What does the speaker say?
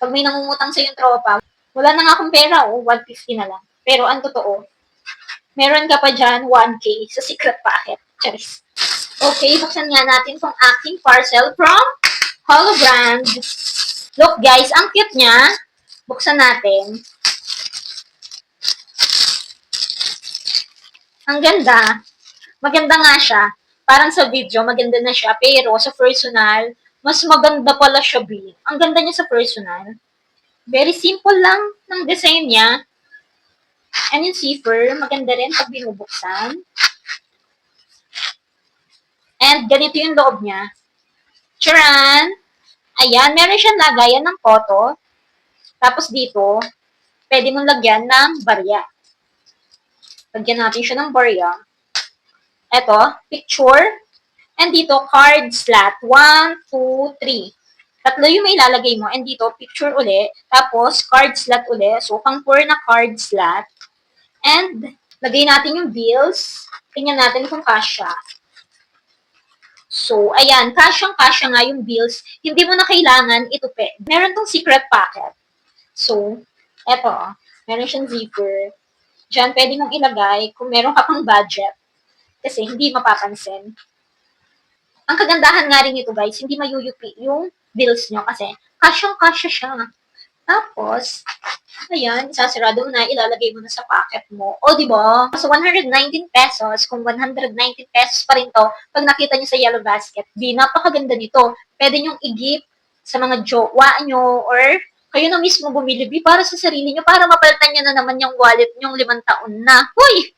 Pag may nangungutang sa yung tropa, wala na nga akong pera, 150 na lang. Pero ang totoo, meron ka pa dyan 1K sa secret packet. Charis. Okay, buksan nga natin tong aking parcel from Holobrand. Look guys, ang cute niya. Buksan natin. Ang ganda. Maganda nga siya. Parang sa video, maganda na siya. Pero sa personal, mas maganda pala siya, B. Ang ganda niya sa personal. Very simple lang ng design niya. And yung zipper, maganda rin pag binubuksan. And ganito yung loob niya. Charan! Ayan, meron siyang lagayan ng photo. Tapos dito, pwede mong lagyan ng barya. Lagyan natin siya ng barya. Eto, picture. And dito, card slot. 1, 2, 3. Tatlo yung may ilalagay mo. And dito, picture uli. Tapos, card slot uli. So, pang-pour na card slot. And, lagay natin yung bills. Tingnan natin kung kasya. So, ayan, kasyang-kasya nga yung bills. Hindi mo na kailangan itupi. Meron tong secret packet. So, eto, meron siyang zipper. Diyan, pwede mong ilagay kung meron ka pang budget. Kasi hindi mapapansin. Ang kagandahan nga rin ito guys, hindi mayuyupi yung bills nyo kasi kasyang-kasya siya. Tapos, ayan, isasarado mo na, ilalagay mo na sa pocket mo. O, di ba? So, 119 pesos, kung 119 pesos pa rin to, pag nakita nyo sa yellow basket, napakaganda nito. Pwede nyong i-gift sa mga jowa nyo or kayo na mismo bumili, para sa sarili nyo, para mapalitan nyo na naman yung wallet nyong 5 taon na. Huy!